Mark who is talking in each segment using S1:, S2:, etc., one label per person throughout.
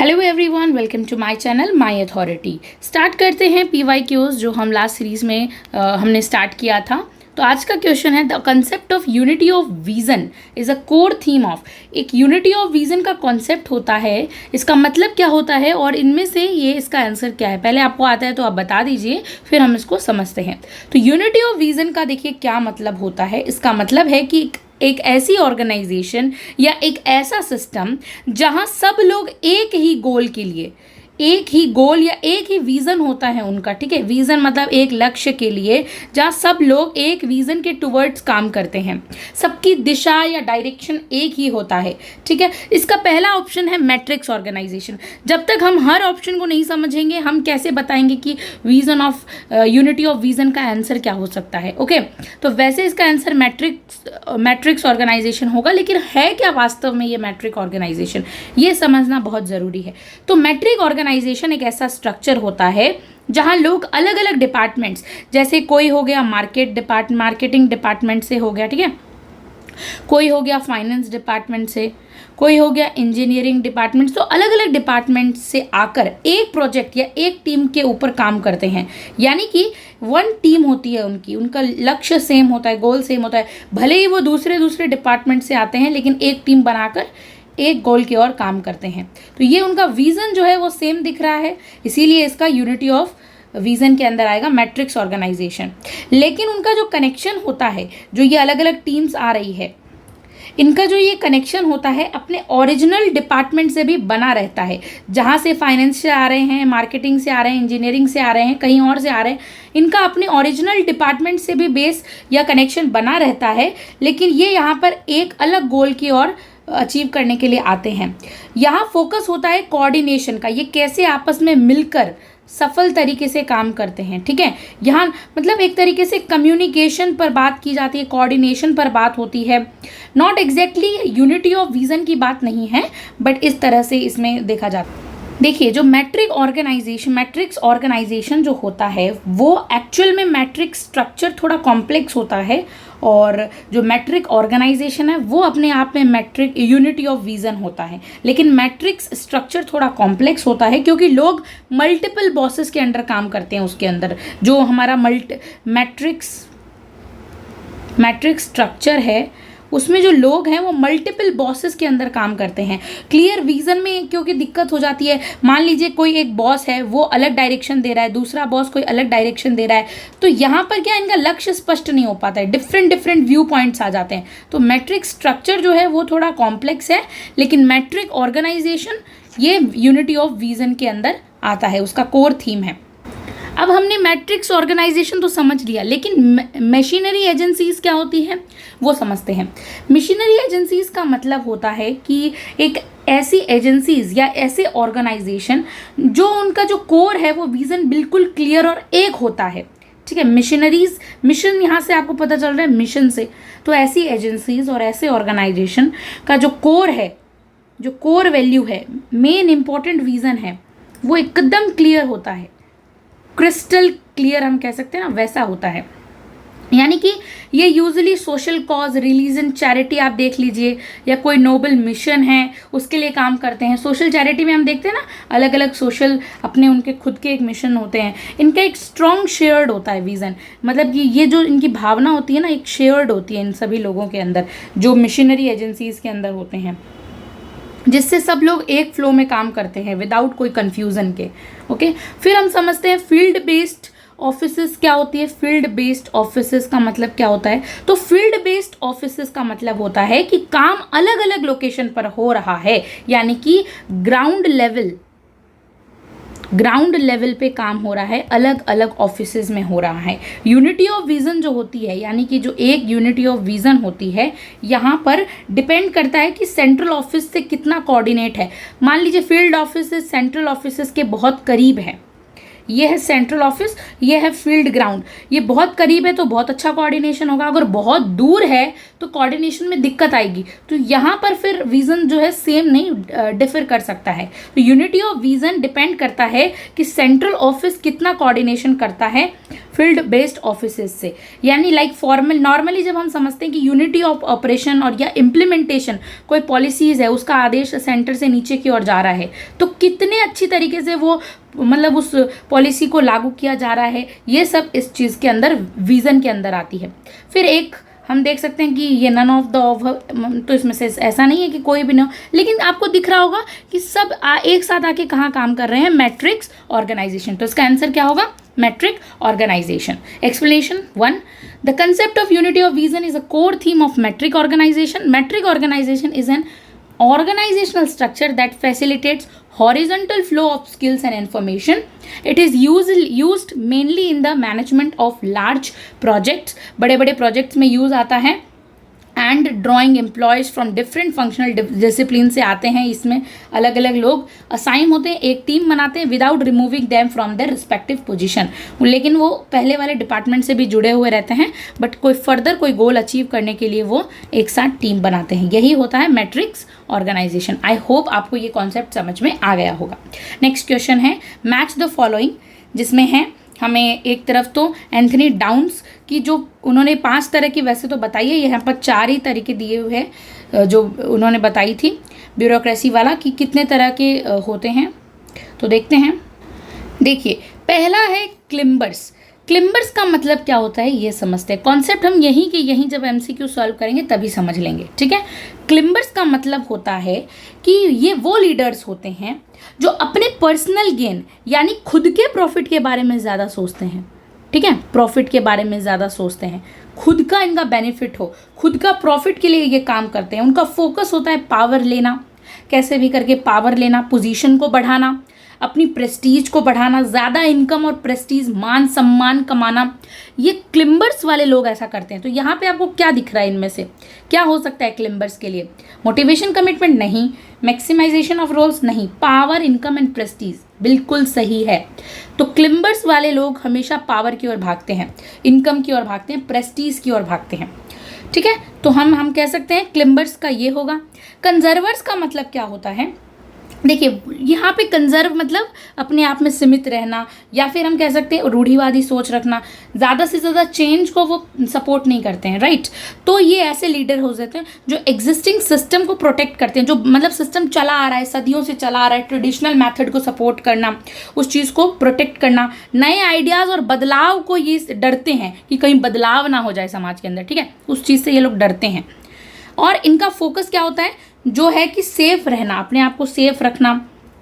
S1: Hello everyone, welcome to my channel my authority. Start करते हैं PYQs जो हम लास्ट सीरीज़ में हमने स्टार्ट किया था। तो आज का क्वेश्चन है, the concept of unity of vision is a core theme of. एक यूनिटी ऑफ विजन का कॉन्सेप्ट होता है, इसका मतलब क्या होता है और इनमें से ये इसका आंसर क्या है। पहले आपको आता है तो आप बता दीजिए, फिर हम इसको समझते हैं। तो यूनिटी ऑफ विजन का देखिए क्या मतलब होता है। इसका मतलब है कि एक ऐसी ऑर्गेनाइजेशन या एक ऐसा सिस्टम जहां सब लोग एक ही गोल के लिए, एक ही गोल या एक ही विज़न होता है उनका। ठीक है, विज़न मतलब एक लक्ष्य के लिए, जहाँ सब लोग एक विज़न के टुवर्ड्स काम करते हैं, सबकी दिशा या डायरेक्शन एक ही होता है। ठीक है, इसका पहला ऑप्शन है मैट्रिक्स ऑर्गेनाइजेशन। जब तक हम हर ऑप्शन को नहीं समझेंगे, हम कैसे बताएंगे कि vision of unity of vision का आंसर क्या हो सकता है। ओके, तो वैसे इसका आंसर मैट्रिक्स ऑर्गेनाइजेशन होगा, लेकिन है क्या वास्तव में ये मैट्रिक ऑर्गेनाइजेशन, ये समझना बहुत ज़रूरी है। तो मैट्रिक ऑर्गेनाइजेशन एक ऐसा स्ट्रक्चर होता है जहां लोग अलग अलग डिपार्टमेंट्स, जैसे कोई हो गया मार्केटिंग डिपार्टमेंट से हो गया, ठीक है, कोई हो गया फाइनेंस डिपार्टमेंट से, कोई हो गया इंजीनियरिंग डिपार्टमेंट, तो अलग अलग डिपार्टमेंट से आकर एक प्रोजेक्ट या एक टीम के ऊपर काम करते हैं। यानी कि वन टीम होती है उनका लक्ष्य सेम होता है, गोल सेम होता है, भले ही वो दूसरे डिपार्टमेंट से आते हैं, लेकिन एक टीम बनाकर एक गोल की ओर काम करते हैं। तो ये उनका विज़न जो है वो सेम दिख रहा है, इसीलिए इसका यूनिटी ऑफ विज़न के अंदर आएगा मैट्रिक्स ऑर्गेनाइजेशन। लेकिन उनका जो कनेक्शन होता है, जो ये अलग अलग टीम्स आ रही है, इनका जो ये कनेक्शन होता है अपने ओरिजिनल डिपार्टमेंट से भी बना रहता है। जहाँ से फाइनेंस से आ रहे हैं, मार्केटिंग से आ रहे हैं, इंजीनियरिंग से आ रहे हैं, कहीं और से आ रहे हैं, इनका अपने ओरिजिनल डिपार्टमेंट से भी बेस या कनेक्शन बना रहता है, लेकिन ये यहाँ पर एक अलग गोल की ओर अचीव करने के लिए आते हैं। यहाँ फोकस होता है कोऑर्डिनेशन का, ये कैसे आपस में मिलकर सफल तरीके से काम करते हैं। ठीक है, यहाँ मतलब एक तरीके से कम्युनिकेशन पर बात की जाती है, कोऑर्डिनेशन पर बात होती है। Not exactly unity of vision की बात नहीं है, बट इस तरह से इसमें देखा जाता है। देखिए, जो मैट्रिक्स ऑर्गेनाइजेशन जो होता है वो एक्चुअल में मैट्रिक्स स्ट्रक्चर थोड़ा कॉम्प्लेक्स होता है, और जो मैट्रिक ऑर्गेनाइजेशन है वो अपने आप में मैट्रिक यूनिटी ऑफ विज़न होता है। लेकिन मैट्रिक्स स्ट्रक्चर थोड़ा कॉम्प्लेक्स होता है क्योंकि लोग मल्टीपल बॉसेस के अंडर काम करते हैं। उसके अंदर जो हमारा मैट्रिक्स स्ट्रक्चर है उसमें जो लोग हैं वो मल्टीपल बॉसेस के अंदर काम करते हैं। क्लियर विज़न में क्योंकि दिक्कत हो जाती है, मान लीजिए कोई एक बॉस है वो अलग डायरेक्शन दे रहा है, दूसरा बॉस कोई अलग डायरेक्शन दे रहा है, तो यहाँ पर क्या इनका लक्ष्य स्पष्ट नहीं हो पाता है, डिफरेंट व्यू पॉइंट्स आ जाते हैं। तो मैट्रिक स्ट्रक्चर जो है वो थोड़ा कॉम्प्लेक्स है, लेकिन मैट्रिक ऑर्गेनाइजेशन ये यूनिटी ऑफ विज़न के अंदर आता है, उसका कोर थीम है। अब हमने मैट्रिक्स ऑर्गेनाइजेशन तो समझ लिया, लेकिन मशीनरी एजेंसीज क्या होती हैं वो समझते हैं। मशीनरी एजेंसीज का मतलब होता है कि एक ऐसी एजेंसीज या ऐसे ऑर्गेनाइजेशन जो उनका जो कोर है वो विज़न बिल्कुल क्लियर और एक होता है। ठीक है, मिशन यहाँ से आपको पता चल रहा है मिशन से। तो ऐसी एजेंसीज और ऐसे ऑर्गेनाइजेशन का जो कोर है, जो कोर वैल्यू है, मेन इंपॉर्टेंट विज़न है, वो एकदम क्लियर होता है, क्रिस्टल क्लियर हम कह सकते हैं ना, वैसा होता है। यानी कि ये usually social cause, religion, charity आप देख लीजिए, या कोई नोबल मिशन है उसके लिए काम करते हैं। सोशल चैरिटी में हम देखते हैं ना, अलग अलग सोशल अपने उनके खुद के एक मिशन होते हैं। इनका एक स्ट्रॉन्ग शेयर्ड होता है विज़न, मतलब कि ये जो इनकी भावना होती है ना, एक शेयर्ड होती है इन सभी लोगों के अंदर, जो मिशनरी एजेंसीज के अंदर होते हैं, जिससे सब लोग एक फ्लो में काम करते हैं विदाउट कोई कंफ्यूजन के। ओके, फिर हम समझते हैं फील्ड बेस्ड ऑफिसेस क्या होती है। फील्ड बेस्ड ऑफिसेस का मतलब क्या होता है? तो फील्ड बेस्ड ऑफिसेस का मतलब होता है कि काम अलग अलग लोकेशन पर हो रहा है, यानी कि ग्राउंड लेवल पे काम हो रहा है, अलग अलग ऑफिसेज में हो रहा है। यूनिटी ऑफ विज़न जो होती है, यानी कि जो एक यूनिटी ऑफ विज़न होती है, यहाँ पर डिपेंड करता है कि सेंट्रल ऑफिस से कितना कोऑर्डिनेट है। मान लीजिए फील्ड ऑफिस सेंट्रल ऑफिस के बहुत करीब है, ये है सेंट्रल ऑफिस, ये है फील्ड ग्राउंड। ये बहुत करीब है तो बहुत अच्छा कोऑर्डिनेशन होगा, अगर बहुत दूर है तो कोऑर्डिनेशन में दिक्कत आएगी। तो यहाँ पर फिर विजन जो है सेम नहीं, डिफर कर सकता है। तो यूनिटी ऑफ विजन डिपेंड करता है कि सेंट्रल ऑफिस कितना कोऑर्डिनेशन करता है फील्ड बेस्ड ऑफिसेज से। यानी लाइक फॉर्मल नॉर्मली जब हम समझते हैं कि यूनिटी ऑफ ऑपरेशन और या इम्प्लीमेंटेशन, कोई पॉलिसीज है उसका आदेश सेंटर से नीचे की ओर जा रहा है, तो कितने अच्छी तरीके से वो मतलब उस पॉलिसी को लागू किया जा रहा है, ये सब इस चीज़ के अंदर विजन के अंदर आती है। फिर एक हम देख सकते हैं कि ये नन ऑफ द ऑफ, तो इसमें से ऐसा नहीं है कि कोई भी ना हो, लेकिन आपको दिख रहा होगा कि सब एक साथ आके कहाँ काम कर रहे हैं, मैट्रिक्स ऑर्गेनाइजेशन। तो इसका आंसर क्या होगा, matrix organization. Explanation 1, the concept of unity of vision is a core theme of matrix organization. Matrix organization is an organizational structure that facilitates horizontal flow of skills and information. It is used mainly in the management of large projects. बड़े बड़े projects में use आता है। And drawing employees from different functional discipline से आते हैं। इसमें अलग अलग लोग असाइन होते हैं, एक टीम बनाते हैं without removing them from their respective position. लेकिन वो पहले वाले डिपार्टमेंट से भी जुड़े हुए रहते हैं, बट कोई फर्दर कोई गोल अचीव करने के लिए वो एक साथ टीम बनाते हैं। यही होता है मैट्रिक्स ऑर्गेनाइजेशन। आई होप आपको ये कॉन्सेप्ट समझ में आ गया होगा। नेक्स्ट क्वेश्चन है मैच द फॉलोइंग, जिसमें है हमें एक तरफ तो एंथनी डाउन्स की जो उन्होंने 5 तरह की वैसे तो बताई है, यहाँ पर 4 ही तरीके दिए हुए हैं जो उन्होंने बताई थी ब्यूरोक्रेसी वाला कि कितने तरह के होते हैं। तो देखते हैं। देखिए पहला है क्लिम्बर्स। क्लिम्बर्स का मतलब क्या होता है ये समझते हैं। कॉन्सेप्ट हम यहीं के यहीं जब एमसीक्यू सॉल्व करेंगे तभी समझ लेंगे, ठीक है। क्लिम्बर्स का मतलब होता है कि ये वो लीडर्स होते हैं जो अपने पर्सनल गेन यानी खुद के प्रॉफिट के बारे में ज़्यादा सोचते हैं, ठीक है। प्रॉफिट के बारे में ज़्यादा सोचते हैं, खुद का इनका बेनिफिट हो, खुद का प्रॉफिट के लिए ये काम करते हैं। उनका फोकस होता है पावर लेना, कैसे भी करके पावर लेना, पोजीशन को बढ़ाना, अपनी प्रेस्टीज को बढ़ाना, ज़्यादा इनकम और प्रेस्टीज मान सम्मान कमाना। ये क्लिम्बर्स वाले लोग ऐसा करते हैं। तो यहाँ पे आपको क्या दिख रहा है, इनमें से क्या हो सकता है क्लिम्बर्स के लिए? मोटिवेशन कमिटमेंट नहीं, मैक्सिमाइजेशन ऑफ रोल्स नहीं, पावर इनकम एंड प्रेस्टीज बिल्कुल सही है। तो क्लिम्बर्स वाले लोग हमेशा पावर की ओर भागते हैं, इनकम की ओर भागते हैं, प्रेस्टीज की ओर भागते हैं, ठीक है। तो हम कह सकते हैं क्लिम्बर्स का ये होगा। कंजर्वर्स का मतलब क्या होता है? देखिए यहाँ पे कंजर्व मतलब अपने आप में सीमित रहना, या फिर हम कह सकते हैं रूढ़िवादी सोच रखना, ज़्यादा से ज़्यादा चेंज को वो सपोर्ट नहीं करते हैं, राइट। तो ये ऐसे लीडर हो जाते हैं जो एग्जिस्टिंग सिस्टम को प्रोटेक्ट करते हैं, जो मतलब सिस्टम चला आ रहा है, सदियों से चला आ रहा है, ट्रेडिशनल मेथड को सपोर्ट करना, उस चीज़ को प्रोटेक्ट करना, नए आइडियाज़ और बदलाव को ये डरते हैं कि कहीं बदलाव ना हो जाए समाज के अंदर, ठीक है। उस चीज़ से ये लोग डरते हैं। और इनका फोकस क्या होता है, जो है कि सेफ रहना, अपने आप को सेफ रखना,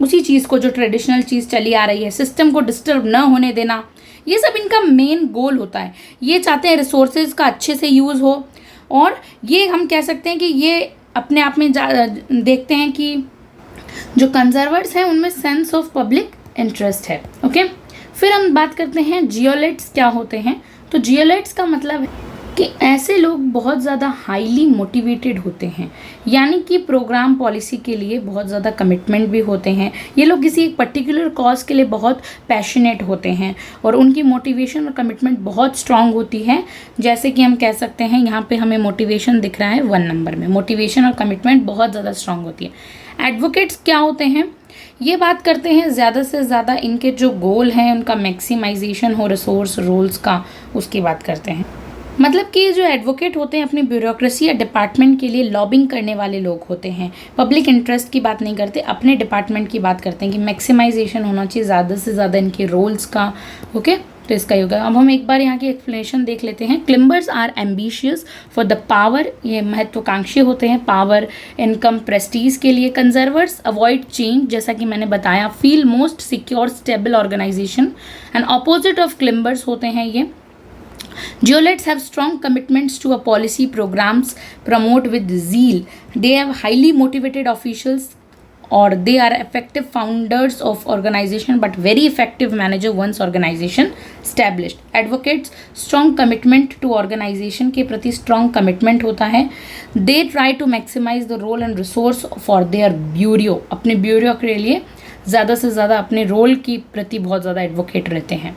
S1: उसी चीज़ को जो ट्रेडिशनल चीज़ चली आ रही है, सिस्टम को डिस्टर्ब न होने देना, ये सब इनका मेन गोल होता है। ये चाहते हैं रिसोर्सेज का अच्छे से यूज़ हो, और ये हम कह सकते हैं कि ये अपने आप में देखते हैं कि जो कंजर्वर्स हैं उनमें सेंस ऑफ पब्लिक इंटरेस्ट है, ओके। फिर हम बात करते हैं जियोलेट्स क्या होते हैं। तो जियोलेट्स का मतलब है कि ऐसे लोग बहुत ज़्यादा हाईली मोटिवेटेड होते हैं, यानी कि प्रोग्राम पॉलिसी के लिए बहुत ज़्यादा कमिटमेंट भी होते हैं। ये लोग किसी एक पर्टिकुलर कॉज के लिए बहुत पैशनेट होते हैं और उनकी मोटिवेशन और कमिटमेंट बहुत स्ट्रांग होती है। जैसे कि हम कह सकते हैं यहाँ पे हमें मोटिवेशन दिख रहा है 1 नंबर में, मोटिवेशन और कमिटमेंट बहुत ज़्यादा स्ट्रांग होती है। एडवोकेट्स क्या होते हैं? ये बात करते हैं ज़्यादा से ज़्यादा इनके जो गोल हैं उनका मैक्सिमाइजेशन हो रिसोर्स रोल्स का, उसकी बात करते हैं। मतलब कि जो एडवोकेट होते हैं अपनी ब्यूरोक्रेसी या डिपार्टमेंट के लिए लॉबिंग करने वाले लोग होते हैं। पब्लिक इंटरेस्ट की बात नहीं करते, अपने डिपार्टमेंट की बात करते हैं कि मैक्सिमाइजेशन होना चाहिए ज़्यादा से ज़्यादा इनके रोल्स का, ओके। तो इसका योगा अब हम एक बार यहाँ की एक्सप्लेनेशन देख लेते हैं। Climbers are ambitious for the power, ये महत्वाकांक्षी होते हैं पावर इनकम प्रेस्टीज के लिए। कंजर्वर्स अवॉइड चेंज, जैसा कि मैंने बताया, feel most secure stable organisation, and opposite of climbers होते हैं ये। Geolets have strong commitments to a policy programs promote with zeal. They have highly motivated officials, or they are effective founders of organization but very effective manager once organization established. Advocates strong commitment to organization के प्रति strong commitment होता है. They try to maximize the role and resource for their bureau. अपने bureau के लिए ज़्यादा से ज़्यादा अपने रोल की प्रति बहुत ज़्यादा एडवोकेट रहते हैं।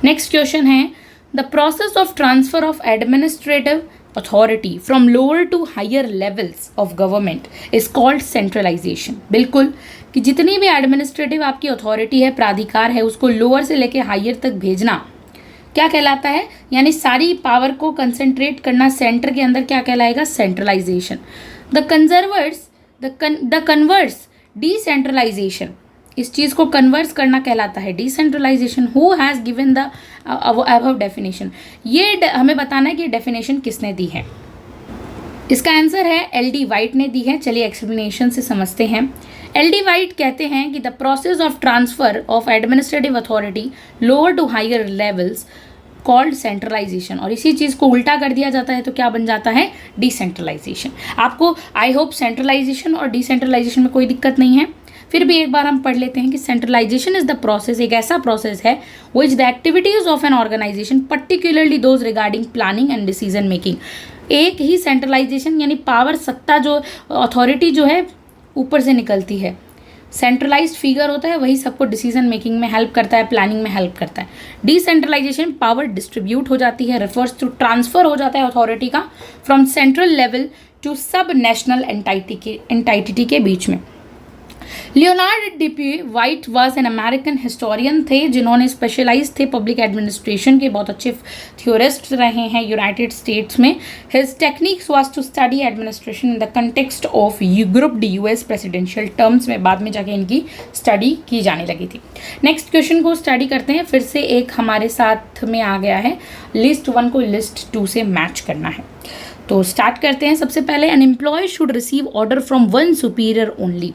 S1: नेक्स्ट क्वेश्चन है, the process of transfer of administrative authority from lower to higher levels of government is called centralization. बिल्कुल, कि जितनी भी एडमिनिस्ट्रेटिव आपकी अथॉरिटी है, प्राधिकार है, उसको लोअर से लेके हायर तक भेजना क्या कहलाता है, यानी सारी पावर को कंसंट्रेट करना सेंटर के अंदर क्या कहलाएगा, सेंट्रलाइजेशन। द कन्वर्स डिसेंट्रलाइजेशन, इस चीज़ को कन्वर्स करना कहलाता है decentralization. Who has given the above definition, ये हमें बताना है कि डेफिनेशन किसने दी है। इसका आंसर है एल.डी. वाइट ने दी है। चलिए एक्सप्लेनेशन से समझते हैं। एल.डी. वाइट कहते हैं कि the process of transfer of administrative authority lower to higher levels called centralization, और इसी चीज़ को उल्टा कर दिया जाता है तो क्या बन जाता है, डिसेंट्रलाइजेशन। आपको आई होप सेंट्रलाइजेशन और डिसेंट्रलाइजेशन में कोई दिक्कत नहीं है, फिर भी एक बार हम पढ़ लेते हैं कि सेंट्रलाइजेशन इज द प्रोसेस, एक ऐसा प्रोसेस है which the activities of an organization particularly those regarding planning and decision making. एक ही सेंट्रलाइजेशन यानी पावर, सत्ता, जो अथॉरिटी जो है ऊपर से निकलती है, सेंट्रलाइज्ड फिगर होता है, वही सबको डिसीजन मेकिंग में हेल्प करता है, प्लानिंग में हेल्प करता है। डिसेंट्रलाइजेशन पावर डिस्ट्रीब्यूट हो जाती है, रिफर्स टू ट्रांसफर हो जाता है अथॉरिटी का फ्रॉम सेंट्रल लेवल टू सब नेशनल एंटाइटी के बीच में। Leonard D white was an American historian थे, जिन्होंने स्पेशलाइज थे पब्लिक एडमिनिस्ट्रेशन के, बहुत अच्छे थ्योरिस्ट रहे हैं यूनाइटेड स्टेट्स में। His techniques was to study administration in the context of grouped US presidential terms में, बाद में जाके इनकी स्टडी की जाने लगी थी। नेक्स्ट क्वेश्चन को स्टडी करते हैं, फिर से एक हमारे साथ में आ गया है, लिस्ट 1 को लिस्ट 2 से मैच करना है। तो स्टार्ट करते हैं। सबसे पहले, an employee should receive order from one superior only.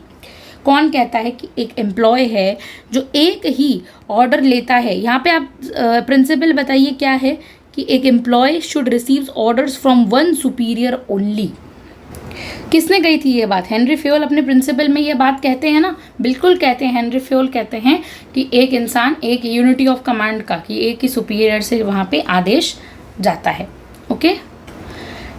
S1: कौन कहता है कि एक एम्प्लॉय है जो एक ही ऑर्डर लेता है। यहाँ पे आप प्रिंसिपल बताइए क्या है, कि एक employee should receive orders from one superior only. किसने कही थी ये बात, हेनरी फ्योल अपने प्रिंसिपल में ये बात कहते हैं ना, बिल्कुल कहते हैं। हेनरी फ्योल कहते हैं कि एक इंसान, एक यूनिटी ऑफ कमांड का, कि एक ही सुपीरियर से वहाँ पे आदेश जाता है। ओके,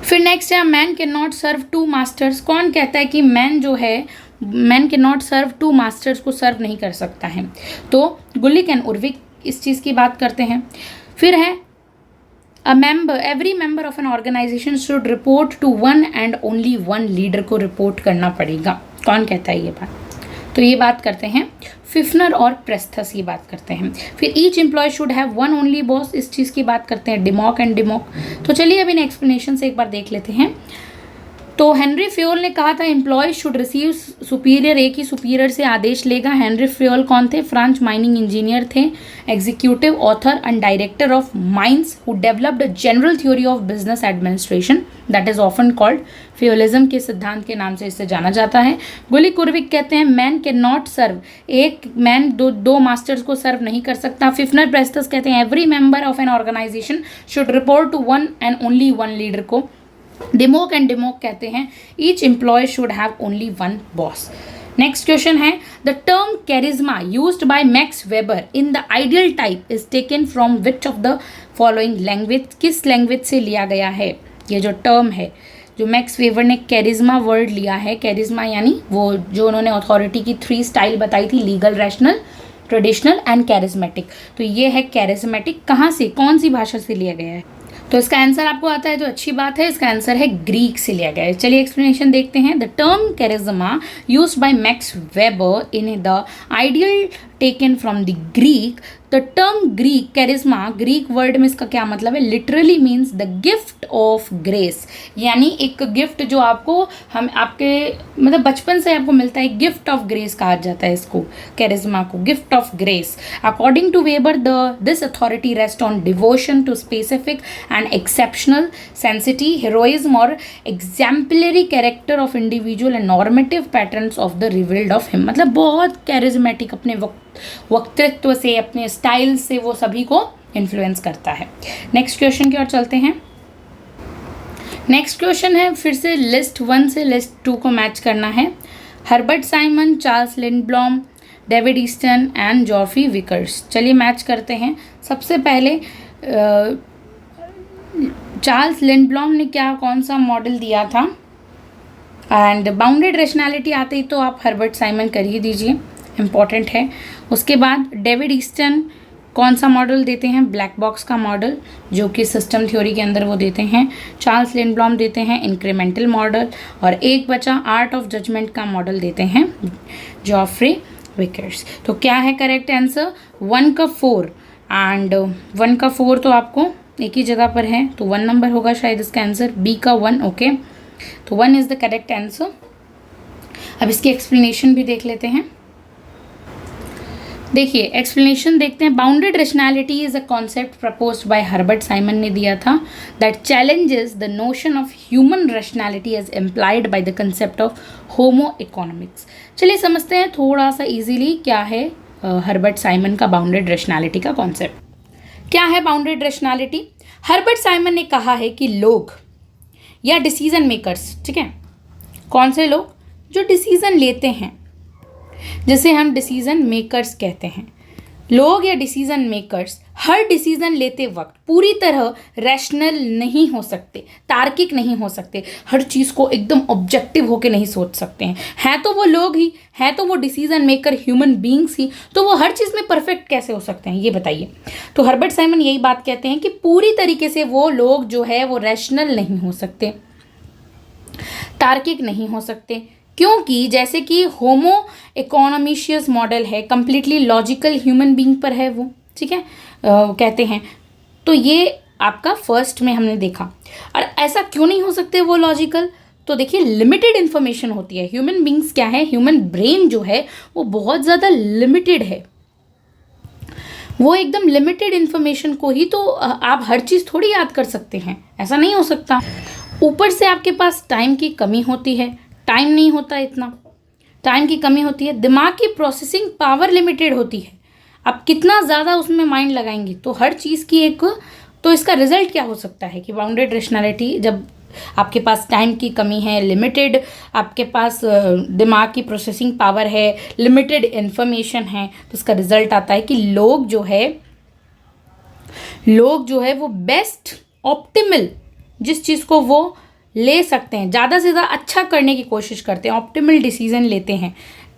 S1: फिर नेक्स्ट है, man cannot serve two masters. कौन कहता है कि मैन जो है, man cannot serve two masters को सर्व नहीं कर सकता है, तो गुलिक एंड उर्विक इस चीज़ की बात करते हैं। फिर है, every member of an organisation should report to one and only one leader को रिपोर्ट करना पड़ेगा। कौन कहता है ये बात, तो ये बात करते हैं फिफ्नर और प्रेस्थस, ये बात करते हैं। फिर each employ should have one only boss, इस चीज़ की बात करते हैं डिमॉक एंड डिमॉक। तो चलिए अब इन एक्सप्लेनेशन से एक बार देख लेते हैं। तो हेनरी फ्योल ने कहा था एम्प्लॉय शुड रिसीव सुपीरियर, एक ही सुपीरियर से आदेश लेगा। हेनरी फ्योल कौन थे, फ्रेंच माइनिंग इंजीनियर थे, executive author and director of mines who developed a general theory of business administration that is often called Fayolism के सिद्धांत के नाम से इसे जाना जाता है। गुली कुर्विक कहते हैं मैन कैन नॉट सर्व, एक मैन दो मास्टर्स को सर्व नहीं कर सकता। फिफ्नर प्रेस्थस कहते हैं every member of an organisation should report to one and only one leader को। डिमोक एंड डिमोक कहते हैं each employ should have only one boss. Next question है, the term charisma used by Max Weber in the ideal type is taken from which of the following language, किस language से लिया गया है ये जो टर्म है, जो मैक्स वेबर ने कैरिज्मा वर्ड लिया है। कैरिज्मा यानी वो जो उन्होंने अथॉरिटी की 3 स्टाइल बताई थी, legal, rational, traditional and charismatic. तो ये है कैरिज्मेटिक, कहाँ से, कौन सी भाषा से लिया गया है, तो इसका आंसर आपको आता है तो अच्छी बात है। इसका आंसर है ग्रीक से लिया गया है। चलिए एक्सप्लेनेशन देखते हैं। The term charisma used by Max Weber in the ideal taken from the Greek. The term Greek charisma, Greek word में इसका क्या मतलब है, literally means the gift of grace, यानी एक गिफ्ट जो आपको हम आपके मतलब बचपन से आपको मिलता है, गिफ्ट ऑफ ग्रेस कहा जाता है इसको, कैरिज्मा को gift of grace. According to Weber this authority rest on devotion to specific and exceptional sanctity, heroism और exemplary character of individual and normative patterns of the revealed of him. मतलब बहुत charismatic, अपने वक्तृत्व से, अपने style से वो सभी को इन्फ्लुएंस करता है। नेक्स्ट क्वेश्चन की ओर चलते हैं। नेक्स्ट क्वेश्चन है, फिर से लिस्ट 1 से लिस्ट 2 को मैच करना है। Herbert Simon, Charles Lindblom, David Easton and जॉर्फी विकर्स। चलिए मैच करते हैं। सबसे पहले चार्ल्स लिंडब्लॉम ने कौन सा मॉडल दिया था, एंड बाउंडेड रेशनैलिटी आते ही तो आप हर्बर्ट साइमन कर ही दीजिए। इम्पॉर्टेंट है। उसके बाद डेविड ईस्टन कौन सा मॉडल देते हैं? ब्लैक बॉक्स का मॉडल, जो कि सिस्टम थ्योरी के अंदर वो देते हैं। चार्ल्स लिंडब्लॉम देते हैं इंक्रीमेंटल मॉडल, और एक बचा आर्ट ऑफ जजमेंट का मॉडल देते हैं जॉफ्रे विकर्स। तो क्या है करेक्ट आंसर? 1 का 4 एंड 1 का 4 तो आपको एक ही जगह पर है, तो 1 नंबर होगा शायद इसका आंसर, बी का 1। ओके, तो 1 इज द करेक्ट आंसर। अब इसकी एक्सप्लेनेशन भी देख लेते हैं। देखिए एक्सप्लेनेशन देखते हैं। Bounded rationality is a concept proposed by Herbert Simon ने दिया था that challenges the notion of human rationality as employed by the concept of homo economics. चलिए समझते हैं थोड़ा सा इजीली क्या है हर्बर्ट साइमन का बाउंडेड रेशनैलिटी का कॉन्सेप्ट। क्या है बाउंडेड रेशनैलिटी? हर्बर्ट साइमन ने कहा है कि लोग या डिसीजन मेकर्स, ठीक है, कौन से लोग? जो डिसीजन लेते हैं, जिसे हम डिसीजन मेकर्स कहते हैं। लोग या डिसीजन मेकर्स हर डिसीजन लेते वक्त पूरी तरह रैशनल नहीं हो सकते, तार्किक नहीं हो सकते, हर चीज़ को एकदम ऑब्जेक्टिव होकर नहीं सोच सकते हैं तो वो लोग ही हैं, तो वो decision maker human beings he, तो वो हर चीज़ में परफेक्ट कैसे हो सकते हैं ये बताइए। तो हर्बर्ट साइमन यही बात कहते हैं कि पूरी तरीके से वो लोग जो है वो रैशनल नहीं हो सकते, तार्किक नहीं हो सकते, क्योंकि जैसे कि होमो इकोनॉमिशियस मॉडल है, कंप्लीटली लॉजिकल ह्यूमन बीइंग पर है वो, ठीक है, कहते हैं। तो ये आपका फर्स्ट में हमने देखा। और ऐसा क्यों नहीं हो सकते वो लॉजिकल? तो देखिए लिमिटेड इन्फॉर्मेशन होती है। ह्यूमन बीइंग्स क्या है, ह्यूमन ब्रेन जो है वो बहुत ज़्यादा लिमिटेड है, वो एकदम लिमिटेड इन्फॉर्मेशन को ही तो आप हर चीज़ थोड़ी याद कर सकते हैं, ऐसा नहीं हो सकता। ऊपर से आपके पास टाइम की कमी होती है, टाइम नहीं होता, इतना टाइम की कमी होती है। दिमाग की प्रोसेसिंग पावर लिमिटेड होती है, आप कितना ज़्यादा उसमें माइंड लगाएंगे तो हर चीज़ की एक, तो इसका रिजल्ट क्या हो सकता है कि बाउंडेड रेशनैलिटी, जब आपके पास टाइम की कमी है, लिमिटेड आपके पास दिमाग की प्रोसेसिंग पावर है, लिमिटेड इन्फॉर्मेशन है, तो इसका रिजल्ट आता है कि लोग जो है वो बेस्ट ऑप्टिमल जिस चीज़ को वो ले सकते हैं, ज़्यादा से ज़्यादा अच्छा करने की कोशिश करते हैं, ऑप्टिमल डिसीजन लेते हैं,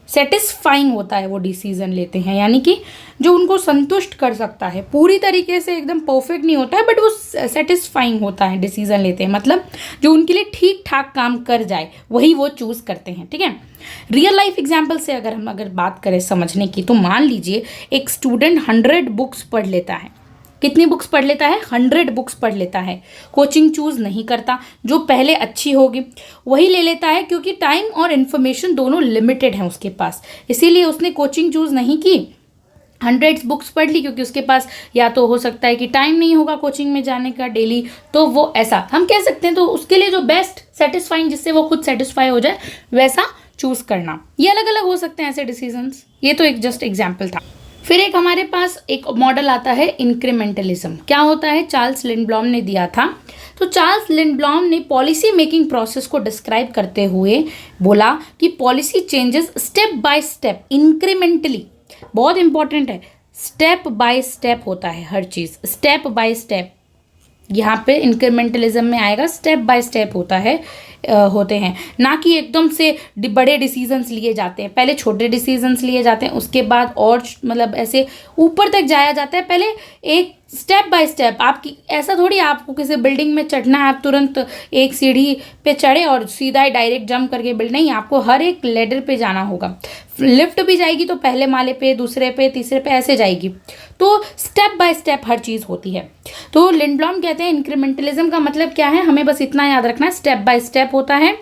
S1: सेटिस्फाइंग होता है वो डिसीजन लेते हैं, यानी कि जो उनको संतुष्ट कर सकता है, पूरी तरीके से एकदम परफेक्ट नहीं होता है बट वो सेटिस्फाइंग होता है डिसीजन लेते हैं, मतलब जो उनके लिए ठीक ठाक काम कर जाए वही वो चूज़ करते हैं, ठीक है। रियल लाइफ एग्जाम्पल से अगर बात करें समझने की, तो मान लीजिए एक स्टूडेंट 100 बुक्स पढ़ लेता है। कितनी बुक्स पढ़ लेता है? 100 बुक्स पढ़ लेता है। कोचिंग चूज़ नहीं करता, जो पहले अच्छी होगी वही ले लेता है, क्योंकि टाइम और इन्फॉर्मेशन दोनों लिमिटेड हैं उसके पास, इसीलिए उसने कोचिंग चूज़ नहीं की, 100 बुक्स पढ़ ली, क्योंकि उसके पास या तो हो सकता है कि टाइम नहीं होगा कोचिंग में जाने का डेली, तो वो ऐसा हम कह सकते हैं। तो उसके लिए जो बेस्ट सेटिस्फाइंग, जिससे वो खुद सेटिस्फाई हो जाए, वैसा चूज़ करना। ये अलग अलग हो सकते हैं ऐसे डिसीजंस, ये तो एक जस्ट एग्जाम्पल था। फिर एक हमारे पास एक मॉडल आता है इंक्रीमेंटलिज्म। क्या होता है? चार्ल्स लिंडब्लॉम ने दिया था। तो चार्ल्स लिंडब्लॉम ने पॉलिसी मेकिंग प्रोसेस को डिस्क्राइब करते हुए बोला कि policy changes step by step incrementally, बहुत इंपॉर्टेंट है, स्टेप बाय स्टेप होता है हर चीज़, स्टेप बाय स्टेप, यहाँ पे इंक्रीमेंटलिज्म में आएगा, स्टेप बाय स्टेप होते हैं, ना कि एकदम से बड़े डिसीजंस लिए जाते हैं, पहले छोटे डिसीजंस लिए जाते हैं, उसके बाद और मतलब ऐसे ऊपर तक जाया जाता है, पहले एक स्टेप बाय स्टेप। आपकी ऐसा थोड़ी आपको किसी बिल्डिंग में चढ़ना है, आप तुरंत एक सीढ़ी पे चढ़े और सीधा ही डायरेक्ट जंप करके बिल्ड, नहीं, आपको हर एक लेडर पे जाना होगा। लिफ्ट भी जाएगी तो पहले माले पे, दूसरे पे, तीसरे पे, ऐसे जाएगी, तो स्टेप बाय स्टेप हर चीज़ होती है। तो लिंडब्लॉम कहते हैं इंक्रीमेंटलिज्म का मतलब क्या है, हमें बस इतना याद रखना है, स्टेप बाय स्टेप होता है।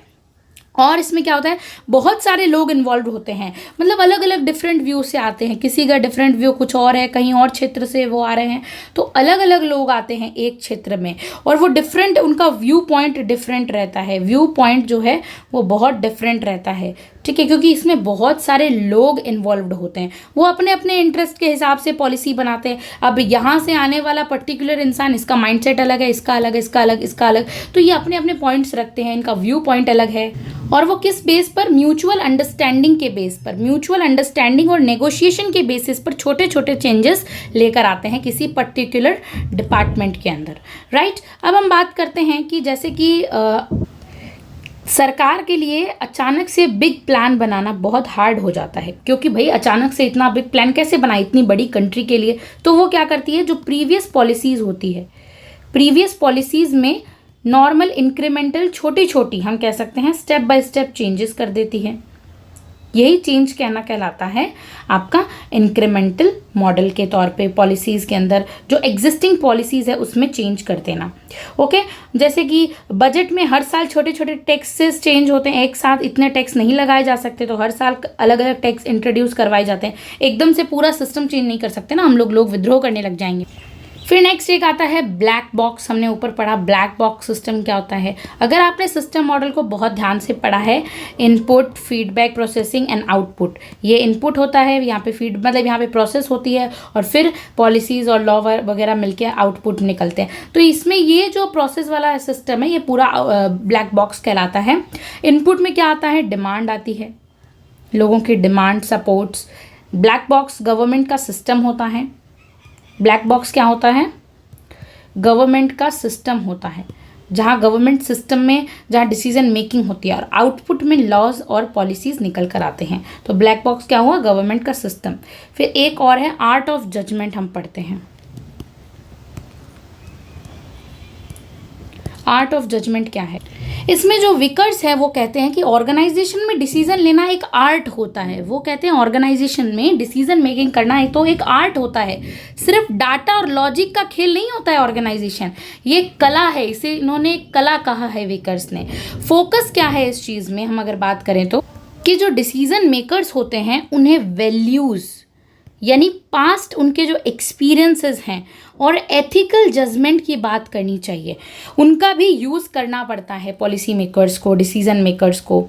S1: और इसमें क्या होता है, बहुत सारे लोग इन्वॉल्व होते हैं, मतलब अलग अलग डिफरेंट व्यू से आते हैं, किसी का डिफरेंट व्यू कुछ और है, कहीं और क्षेत्र से वो आ रहे हैं, तो अलग अलग लोग आते हैं एक क्षेत्र में, और वो डिफरेंट, उनका व्यू पॉइंट डिफरेंट रहता है, व्यू पॉइंट जो है वो बहुत डिफरेंट रहता है, ठीक है, क्योंकि इसमें बहुत सारे लोग इन्वॉल्व होते हैं, वो अपने अपने इंटरेस्ट के हिसाब से पॉलिसी बनाते हैं। अब यहाँ से आने वाला पर्टिकुलर इंसान, इसका माइंडसेट अलग है, इसका अलग है, इसका अलग, इसका अलग, तो ये अपने अपने पॉइंट्स रखते हैं, इनका व्यू पॉइंट अलग है, और वो किस बेस पर, म्यूचुअल अंडरस्टैंडिंग के बेस पर, म्यूचुअल अंडरस्टैंडिंग और नेगोशिएशन के बेसिस पर छोटे छोटे चेंजेस लेकर आते हैं किसी पर्टिकुलर डिपार्टमेंट के अंदर, राइट। अब हम बात करते हैं कि जैसे कि सरकार के लिए अचानक से बिग प्लान बनाना बहुत हार्ड हो जाता है, क्योंकि भाई अचानक से इतना बिग प्लान कैसे बनाए इतनी बड़ी कंट्री के लिए। तो वो क्या करती है, जो प्रीवियस पॉलिसीज़ होती है, प्रीवियस पॉलिसीज़ में नॉर्मल इंक्रीमेंटल छोटी छोटी हम कह सकते हैं स्टेप बाय स्टेप चेंजेस कर देती है। यही चेंज कहलाता है आपका इंक्रीमेंटल मॉडल के तौर पे पॉलिसीज़ के अंदर जो एग्जिस्टिंग पॉलिसीज़ है उसमें चेंज कर देना। ओके, जैसे कि बजट में हर साल छोटे छोटे टैक्सेस चेंज होते हैं, एक साथ इतने टैक्स नहीं लगाए जा सकते, तो हर साल अलग अलग टैक्स इंट्रोड्यूस करवाए जाते हैं। एकदम से पूरा सिस्टम चेंज नहीं कर सकते ना, हम लोग विद्रोह करने लग जाएंगे। फिर नेक्स्ट एक आता है ब्लैक बॉक्स। हमने ऊपर पढ़ा ब्लैक बॉक्स सिस्टम क्या होता है। अगर आपने सिस्टम मॉडल को बहुत ध्यान से पढ़ा है, input, feedback, processing and output. ये इनपुट होता है, यहाँ पे फीड मतलब यहाँ पे प्रोसेस होती है, और फिर पॉलिसीज़ और लॉ वगैरह मिलके आउटपुट निकलते हैं। तो इसमें ये जो प्रोसेस वाला सिस्टम है ये पूरा ब्लैक बॉक्स कहलाता है। इनपुट में क्या आता है, डिमांड आती है, लोगों की demand, supports. Black box government का सिस्टम होता है। ब्लैक बॉक्स क्या होता है, गवर्नमेंट का सिस्टम होता है, जहाँ गवर्नमेंट सिस्टम में जहाँ डिसीजन मेकिंग होती है, और आउटपुट में लॉज और पॉलिसीज़ निकल कर आते हैं। तो ब्लैक बॉक्स क्या हुआ, गवर्नमेंट का सिस्टम। फिर एक और है आर्ट ऑफ जजमेंट, हम पढ़ते हैं। आर्ट ऑफ जजमेंट क्या है, इसमें जो विकर्स है वो कहते हैं कि ऑर्गेनाइजेशन में डिसीजन लेना एक आर्ट होता है। वो कहते हैं ऑर्गेनाइजेशन में डिसीजन मेकिंग करना है तो एक आर्ट होता है, सिर्फ डाटा और लॉजिक का खेल नहीं होता है ऑर्गेनाइजेशन, ये कला है। इसे इन्होंने कला कहा है विकर्स ने। फोकस क्या है इस चीज़ में, हम अगर बात करें तो, कि जो डिसीजन मेकर्स होते हैं उन्हें वैल्यूज़ यानी पास्ट उनके जो एक्सपीरियंसेस हैं और एथिकल जजमेंट की बात करनी चाहिए, उनका भी यूज़ करना पड़ता है पॉलिसी मेकर्स को, डिसीजन मेकर्स को।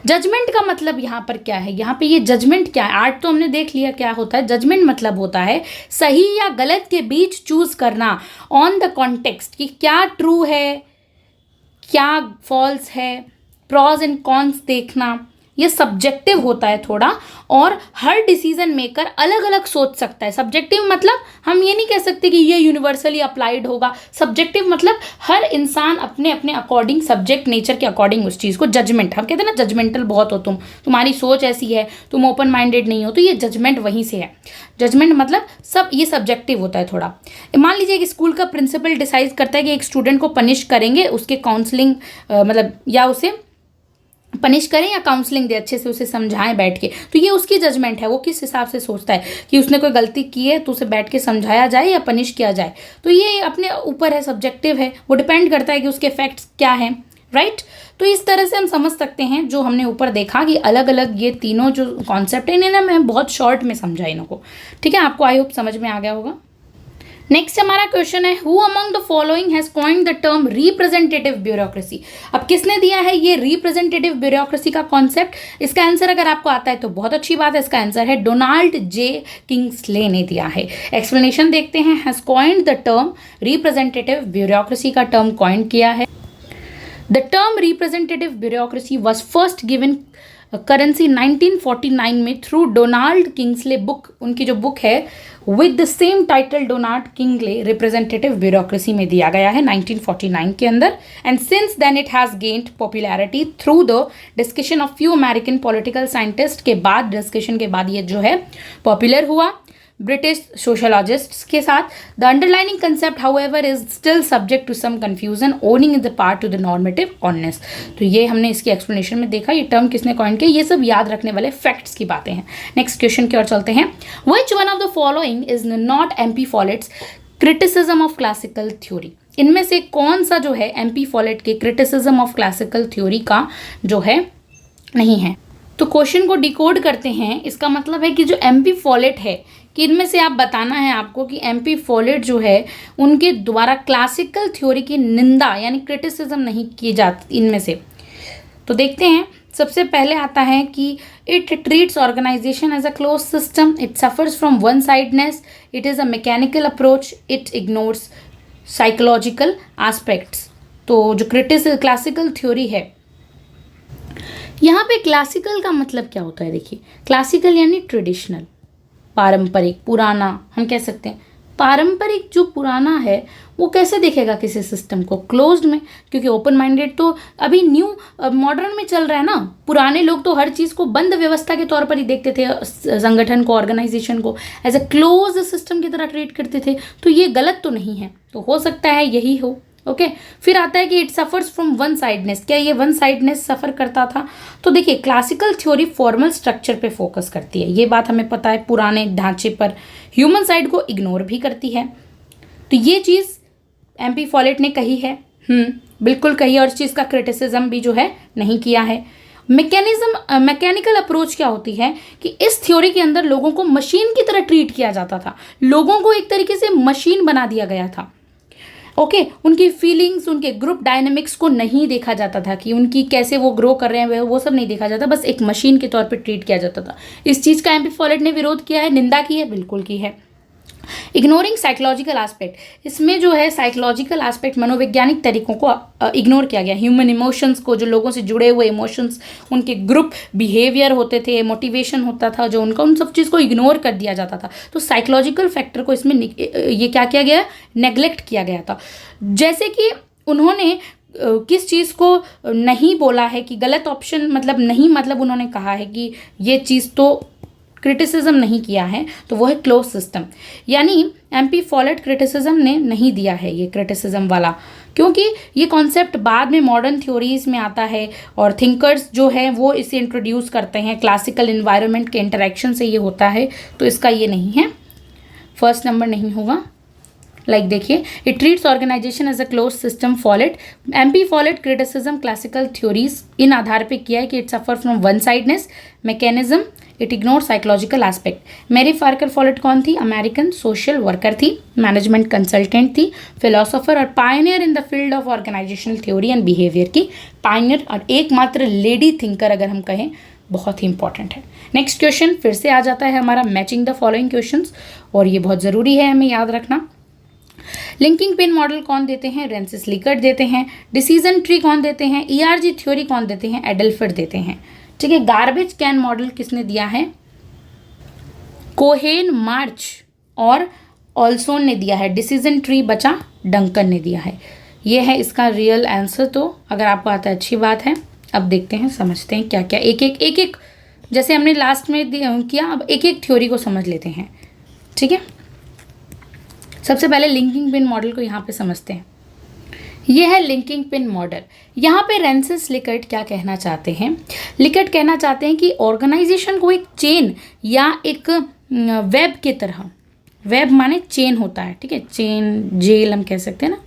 S1: जजमेंट का मतलब यहाँ पर क्या है, यहाँ पे ये जजमेंट क्या है, आर्ट तो हमने देख लिया क्या होता है। जजमेंट मतलब होता है सही या गलत के बीच चूज़ करना ऑन द कॉन्टेक्स्ट, कि क्या ट्रू है क्या फॉल्स है, प्रॉज एंड कॉन्स देखना। ये सब्जेक्टिव होता है थोड़ा, और हर डिसीजन मेकर अलग अलग सोच सकता है। सब्जेक्टिव मतलब हम ये नहीं कह सकते कि ये यूनिवर्सली अप्लाइड होगा। सब्जेक्टिव मतलब हर इंसान अपने अपने अकॉर्डिंग, सब्जेक्ट नेचर के अकॉर्डिंग उस चीज़ को, जजमेंट हम कहते हैं ना, जजमेंटल बहुत हो तुम, तुम्हारी सोच ऐसी है, तुम ओपन माइंडेड नहीं हो, तो ये जजमेंट वहीं से है। जजमेंट मतलब सब ये सब्जेक्टिव होता है थोड़ा। मान लीजिए कि स्कूल का प्रिंसिपल डिसाइड करता है कि एक स्टूडेंट को पनिश करेंगे, उसके काउंसलिंग मतलब या उसे पनिश करें या काउंसलिंग दे, अच्छे से उसे समझाएं बैठ के, तो ये उसकी जजमेंट है। वो किस हिसाब से सोचता है कि उसने कोई गलती की है तो उसे बैठ के समझाया जाए या पनिश किया जाए, तो ये अपने ऊपर है, सब्जेक्टिव है, वो डिपेंड करता है कि उसके फैक्ट्स क्या हैं, राइट। तो इस तरह से हम समझ सकते हैं जो हमने ऊपर देखा कि अलग अलग ये तीनों जो कॉन्सेप्ट है, इन्हें ना मैं बहुत शॉर्ट में समझा इनको, ठीक है। आपको आई होप समझ में आ गया होगा। नेक्स्ट हमारा क्वेश्चन है, who among the following has coined the term representative bureaucracy. अब किसने दिया है ये रिप्रेजेंटेटिव ब्यूरोक्रेसी का कॉन्सेप्ट। इसका आंसर अगर आपको आता है तो बहुत अच्छी बात है, इसका आंसर है डोनाल्ड जे किंग्सले ने दिया है। एक्सप्लेनेशन देखते हैं। Has coined the term representative bureaucracy का टर्म कॉइन किया है। The term representative bureaucracy was first given currency 1949 में थ्रू डोनाल्ड किंग्सले बुक। उनकी जो बुक है with the same title Donald Kingsley representative bureaucracy में दिया गया है 1949 के अंदर। And since then it has gained popularity through the discussion of few American political scientist के बाद, डिस्कशन के बाद ये जो है पॉपुलर हुआ ब्रिटिश सोशोलॉजिस्ट्स के साथ। The underlining concept however is still subject to some confusion owing the part to the normative oneness. तो ये हमने इसकी एक्सप्लेनेशन में देखा, ये टर्म किसने कॉइन किया, ये सब याद रखने वाले फैक्ट्स की बातें हैं। नेक्स्ट क्वेश्चन की ओर चलते हैं। Which one of the following is not MP Follett's criticism of classical theory. इनमें से कौन सा जो है एमपी फॉलेट के क्रिटिसिज्म ऑफ क्लासिकल थ्योरी का जो है नहीं है। तो क्वेश्चन को डिकोड करते हैं। इसका मतलब है कि जो एमपी फॉलेट है कि इनमें से आप बताना है आपको कि एमपी फॉलेट जो है उनके द्वारा क्लासिकल थ्योरी की निंदा यानी क्रिटिसिज्म नहीं की जाती इनमें से। तो देखते हैं। सबसे पहले आता है कि it treats organisation as a close system, it suffers from one sidedness, it is a mechanical approach, it ignores psychological aspects. तो जो क्लासिकल थ्योरी है, यहाँ पे क्लासिकल का मतलब क्या होता है, देखिए क्लासिकल यानी ट्रेडिशनल, पारंपरिक, पुराना, हम कह सकते हैं पारंपरिक जो पुराना है वो कैसे देखेगा किसी सिस्टम को? क्लोज्ड में, क्योंकि ओपन माइंडेड तो अभी न्यू मॉडर्न में चल रहा है ना। पुराने लोग तो हर चीज़ को बंद व्यवस्था के तौर पर ही देखते थे, संगठन को, ऑर्गेनाइजेशन को एज अ क्लोज सिस्टम की तरह ट्रीट करते थे। तो ये गलत तो नहीं है, तो हो सकता है यही हो। ओके फिर आता है कि it suffers from one sightedness. क्या ये वन साइडनेस सफ़र करता था? तो देखिए, क्लासिकल थ्योरी फॉर्मल स्ट्रक्चर पे फोकस करती है, ये बात हमें पता है, पुराने ढांचे पर। ह्यूमन साइड को इग्नोर भी करती है। तो ये चीज़ MP फॉलेट ने कही है, बिल्कुल कही है, और इस चीज़ का क्रिटिसिज्म भी जो है नहीं किया है। मैकेनिकल अप्रोच क्या होती है कि इस थ्योरी के अंदर लोगों को मशीन की तरह ट्रीट किया जाता था, लोगों को एक तरीके से मशीन बना दिया गया था। ओके उनकी फीलिंग्स, उनके ग्रुप डायनेमिक्स को नहीं देखा जाता था कि उनकी कैसे वो ग्रो कर रहे हैं, वो सब नहीं देखा जाता, बस एक मशीन के तौर पे ट्रीट किया जाता था। इस चीज़ का MP फॉलेट ने विरोध किया है, निंदा की है, बिल्कुल की है। इग्नोरिंग साइकोलॉजिकल एस्पेक्ट, इसमें जो है साइकोलॉजिकल एस्पेक्ट, मनोवैज्ञानिक तरीकों को इग्नोर किया गया। ह्यूमन इमोशंस को, जो लोगों से जुड़े हुए इमोशंस, उनके ग्रुप बिहेवियर होते थे, मोटिवेशन होता था जो उनका, उन सब चीज़ को इग्नोर कर दिया जाता था। तो साइकोलॉजिकल फैक्टर को इसमें ये क्या किया गया, नेग्लेक्ट किया गया था। जैसे कि उन्होंने किस चीज़ को नहीं बोला है कि गलत ऑप्शन, मतलब नहीं, मतलब उन्होंने कहा है कि ये चीज़ तो क्रिटिसिज्म नहीं किया है, तो वो है क्लोज सिस्टम। यानी MP फॉलेट क्रिटिसिज्म ने नहीं दिया है ये क्रिटिसिज्म वाला, क्योंकि ये कॉन्सेप्ट बाद में मॉडर्न थ्योरीज में आता है और थिंकर्स जो है वो इसे इंट्रोड्यूस करते हैं, क्लासिकल इन्वायरमेंट के इंटरेक्शन से ये होता है, तो इसका ये नहीं है, फर्स्ट नंबर नहीं होगा। लाइक देखिए, it treats organisation as a close system. Follett, MP Follett criticism classical theories इन आधार पे किया है कि it suffer from one sideness mechanism, it ignore psychological aspect. Mary Parker Follett कौन थी? अमेरिकन सोशल वर्कर थी, मैनेजमेंट कंसल्टेंट थी, फिलोसोफर और pioneer in the field of organisational theory and behaviour की पायनियर और एकमात्र लेडी थिंकर अगर हम कहें, बहुत ही इंपॉर्टेंट है। नेक्स्ट क्वेश्चन फिर से आ जाता है हमारा मैचिंग द फॉलोइंग क्वेश्चंस, और ये बहुत ज़रूरी है हमें याद रखना। लिंकिंग पिन मॉडल कौन देते हैं? रेंसिस लिकर्ट देते हैं। डिसीजन ट्री कौन देते हैं? ERG थ्योरी कौन देते हैं? एडल्फर्ड देते हैं। ठीक है, गार्बेज कैन मॉडल किसने दिया है? कोहेन, मार्च और ऑल्सोन ने दिया है। डिसीजन ट्री बचा, डंकन ने दिया है। ये है इसका रियल आंसर। तो अगर आपको आता है अच्छी बात है। अब देखते हैं, समझते हैं क्या क्या, एक एक जैसे हमने लास्ट में किया, अब एक एक थ्योरी को समझ लेते हैं। ठीक है, सबसे पहले लिंकिंग पिन मॉडल को यहाँ पे समझते हैं। ये है लिंकिंग पिन मॉडल। यहाँ पे रेंसिस लिकर्ट क्या कहना चाहते हैं? लिकर्ट कहना चाहते हैं कि ऑर्गेनाइजेशन को एक चेन या एक वेब की तरह, वेब माने चेन होता है, ठीक है, चेन, जेल हम कह सकते हैं ना,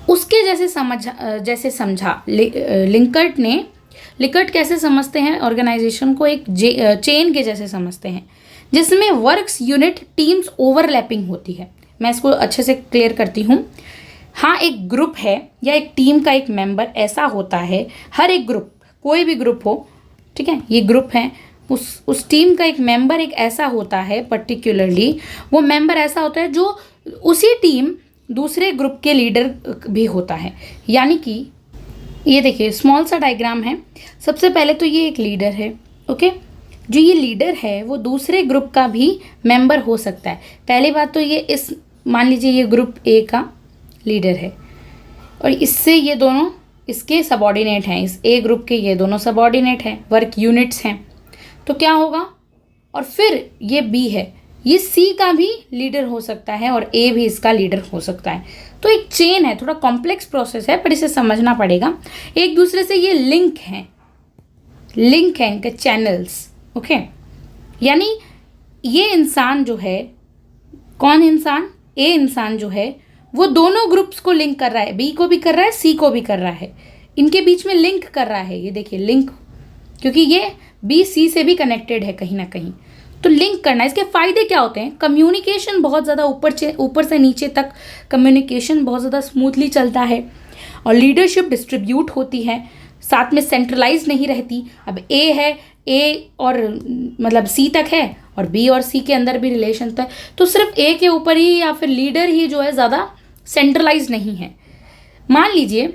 S1: उसके जैसे समझा लिकर्ट कैसे समझते हैं ऑर्गेनाइजेशन को? एक चेन के जैसे समझते हैं, जिसमें वर्क्स, यूनिट, टीम्स ओवरलैपिंग होती है। मैं इसको अच्छे से क्लियर करती हूँ। हाँ, एक ग्रुप है या एक टीम का एक मेंबर ऐसा होता है, हर एक ग्रुप, कोई भी ग्रुप हो, ठीक है, ये ग्रुप है, उस टीम का एक मेंबर एक ऐसा होता है, पर्टिकुलरली वो मेंबर ऐसा होता है जो उसी टीम दूसरे ग्रुप के लीडर भी होता है। यानी कि ये देखिए, स्मॉल सा डायग्राम है। सबसे पहले तो ये एक लीडर है, ओके, जो ये लीडर है वो दूसरे ग्रुप का भी मेंबर हो सकता है। पहली बात तो ये, इस मान लीजिए ये ग्रुप A का लीडर है और इससे ये दोनों इसके सबऑर्डिनेट हैं, इस A ग्रुप के ये दोनों सबऑर्डिनेट हैं, वर्क यूनिट्स हैं। तो क्या होगा? और फिर ये B है, ये C का भी लीडर हो सकता है और A भी इसका लीडर हो सकता है। तो एक चेन है, थोड़ा कॉम्प्लेक्स प्रोसेस है पर इसे समझना पड़ेगा। एक दूसरे से ये लिंक हैं इनके चैनल्स, ओके। यानी ये इंसान जो है, कौन इंसान? A इंसान जो है वो दोनों ग्रुप्स को लिंक कर रहा है, B को भी कर रहा है, C को भी कर रहा है, इनके बीच में लिंक कर रहा है। ये देखिए लिंक, क्योंकि ये B C से भी कनेक्टेड है कहीं ना कहीं, तो लिंक करना। इसके फायदे क्या होते हैं? कम्युनिकेशन बहुत ज़्यादा ऊपर से नीचे तक कम्युनिकेशन बहुत ज़्यादा स्मूथली चलता है और लीडरशिप डिस्ट्रीब्यूट होती है, साथ में सेंट्रलाइज नहीं रहती। अब A है, A और मतलब C तक है और B और C के अंदर भी रिलेशन है, तो सिर्फ A के ऊपर ही या फिर लीडर ही जो है ज़्यादा सेंट्रलाइज नहीं है। मान लीजिए,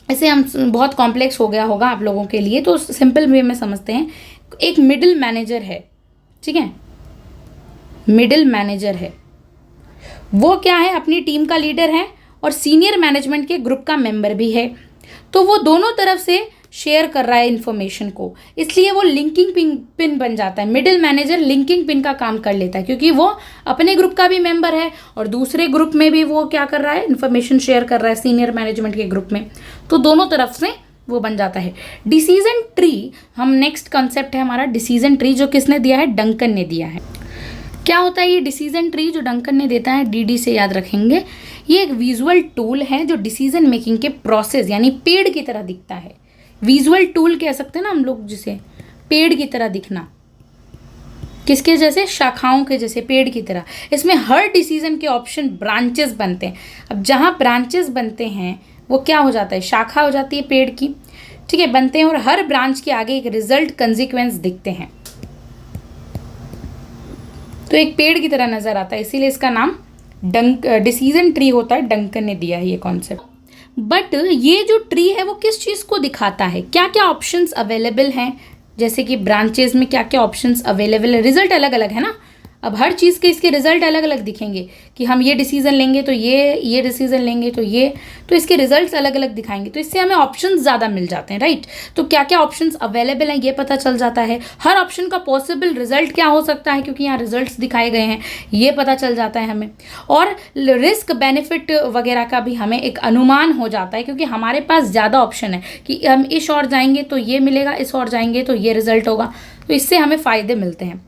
S1: ऐसे हम, बहुत कॉम्प्लेक्स हो गया होगा आप लोगों के लिए, तो सिंपल वे में समझते हैं। एक मिडिल मैनेजर है, ठीक है, मिडिल मैनेजर है, वो क्या है, अपनी टीम का लीडर है और सीनियर मैनेजमेंट के ग्रुप का मेंबर भी है। तो वो दोनों तरफ से शेयर कर रहा है इन्फॉर्मेशन को, इसलिए वो लिंकिंग पिन बन जाता है। मिडिल मैनेजर लिंकिंग पिन का काम कर लेता है, क्योंकि वो अपने ग्रुप का भी मेंबर है और दूसरे ग्रुप में भी वो क्या कर रहा है, इन्फॉर्मेशन शेयर कर रहा है सीनियर मैनेजमेंट के ग्रुप में। तो दोनों तरफ से वो बन जाता है। डिसीजन ट्री, हम नेक्स्ट कंसेप्ट है हमारा डिसीजन ट्री, जो किसने दिया है, डंकन ने दिया है। क्या होता है ये डिसीजन ट्री जो डंकन ने देता है, डीडी से याद रखेंगे। ये एक विजुअल टूल है जो डिसीजन मेकिंग के प्रोसेस यानी पेड़ की तरह दिखता है। विजुअल टूल कह सकते हैं ना हम लोग जिसे, पेड़ की तरह दिखना, किसके जैसे, शाखाओं के जैसे, पेड़ की तरह। इसमें हर डिसीजन के ऑप्शन ब्रांचेस बनते हैं। अब जहाँ ब्रांचेस बनते हैं वो क्या हो जाता है, शाखा हो जाती है पेड़ की, ठीक है, बनते हैं, और हर ब्रांच के आगे एक रिजल्ट कंसिक्वेंस दिखते हैं, तो एक पेड़ की तरह नजर आता है, इसीलिए इसका नाम डिसीजन ट्री होता है। डंकन ने दिया है ये कॉन्सेप्ट। बट ये जो ट्री है वो किस चीज़ को दिखाता है, क्या क्या ऑप्शंस अवेलेबल हैं, जैसे कि ब्रांचेस में क्या क्या ऑप्शंस अवेलेबल है, रिजल्ट अलग अलग है ना। अब हर चीज़ के इसके रिजल्ट अलग अलग दिखेंगे कि हम ये डिसीजन लेंगे तो ये डिसीजन लेंगे तो ये, तो इसके रिजल्ट्स अलग अलग दिखाएंगे, तो इससे हमें ऑप्शंस ज़्यादा मिल जाते हैं, राइट। तो क्या क्या ऑप्शंस अवेलेबल हैं ये पता चल जाता है, हर ऑप्शन का पॉसिबल रिजल्ट क्या हो सकता है, क्योंकि यहाँ रिजल्ट्स दिखाए गए हैं, ये पता चल जाता है हमें, और रिस्क बेनिफिट वगैरह का भी हमें एक अनुमान हो जाता है, क्योंकि हमारे पास ज़्यादा ऑप्शन है कि हम इस और जाएंगे तो ये मिलेगा, इस और जाएंगे तो ये रिजल्ट होगा, तो इससे हमें फ़ायदे मिलते हैं।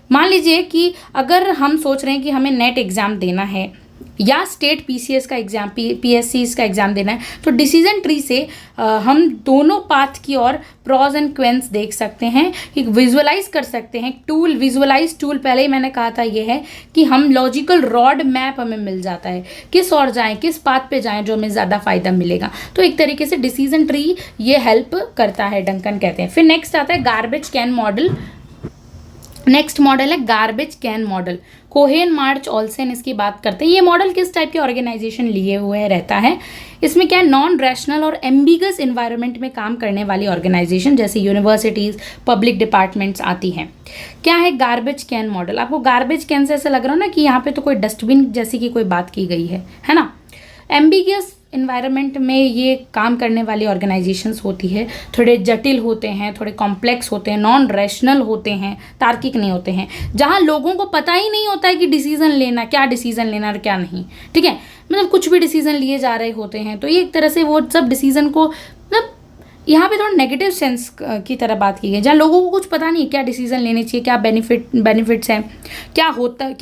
S1: मान लीजिए कि अगर हम सोच रहे हैं कि हमें नेट एग्ज़ाम देना है या स्टेट पीसीएस का एग्ज़ाम, पीएससीज का एग्ज़ाम देना है, तो डिसीजन ट्री से हम दोनों पाथ की और प्रॉज एंड क्वेंस देख सकते हैं, एक विजुअलाइज कर सकते हैं। टूल, विजुअलाइज टूल, पहले ही मैंने कहा था ये है कि हम लॉजिकल रॉड मैप हमें मिल जाता है, किस और जाएं, किस पाथ पे जाएं जो हमें ज़्यादा फ़ायदा मिलेगा। तो एक तरीके से डिसीजन ट्री ये हेल्प करता है, डंकन कहते हैं। फिर नेक्स्ट आता है garbage can model. Next model है garbage can model. Cohen, March, Olsen इसकी बात करते हैं। ये मॉडल किस टाइप के ऑर्गेनाइजेशन लिए हुए रहता है, इसमें क्या है, नॉन रैशनल और एम्बिगस इन्वायरमेंट में काम करने वाली ऑर्गेनाइजेशन जैसे यूनिवर्सिटीज़, पब्लिक डिपार्टमेंट्स आती हैं। क्या है गार्बेज कैन मॉडल, आपको गार्बेज कैन से ऐसा लग रहा हो ना कि यहाँ पे तो कोई डस्टबिन जैसी की कोई बात की गई है ना। एम्बिगस इन्वायरमेंट में ये काम करने वाली ऑर्गेनाइजेशंस होती है, थोड़े जटिल होते हैं, थोड़े कॉम्प्लेक्स होते हैं, नॉन रैशनल होते हैं, तार्किक नहीं होते हैं, जहाँ लोगों को पता ही नहीं होता है कि डिसीजन लेना, क्या डिसीजन लेना और क्या नहीं, ठीक है, मतलब कुछ भी डिसीजन लिए जा रहे होते हैं। तो ये एक तरह से वो सब डिसीजन को, मतलब यहाँ पे थोड़ा नेगेटिव सेंस की तरह बात की गई, जहाँ लोगों को कुछ पता नहीं है क्या डिसीजन लेने चाहिए, क्या बेनिफिट्स हैं, क्या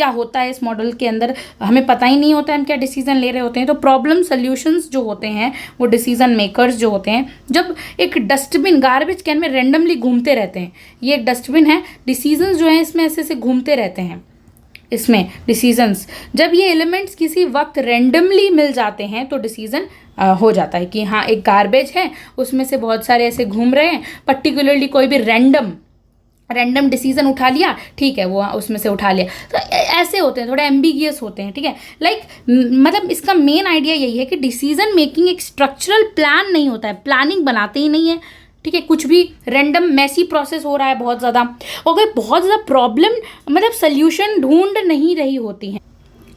S1: होता है इस मॉडल के अंदर, हमें पता ही नहीं होता है हम क्या डिसीजन ले रहे होते हैं। तो प्रॉब्लम सॉल्यूशंस जो होते हैं वो डिसीजन मेकर्स जो होते हैं, जब एक डस्टबिन गार्बेज कैन में रेंडमली घूमते रहते हैं, ये एक डस्टबिन है, डिसीजंस जो हैं इसमें ऐसे ऐसे घूमते रहते हैं, इसमें डिसीजंस, जब ये एलिमेंट्स किसी वक्त रेंडमली मिल जाते हैं तो डिसीजन हो जाता है कि हाँ एक गार्बेज है, उसमें से बहुत सारे ऐसे घूम रहे हैं, पर्टिकुलरली कोई भी रैंडम डिसीजन उठा लिया, ठीक है, वो उसमें से उठा लिया। तो ऐसे होते हैं, थोड़े एम्बिगियस होते हैं, ठीक है। मतलब इसका मेन आइडिया यही है कि डिसीजन मेकिंग एक स्ट्रक्चरल प्लान नहीं होता है, प्लानिंग बनाते ही नहीं है, ठीक है, कुछ भी रैंडम मैसी प्रोसेस हो रहा है बहुत ज़्यादा, और बहुत ज़्यादा प्रॉब्लम मतलब सल्यूशन ढूंढ नहीं रही होती है।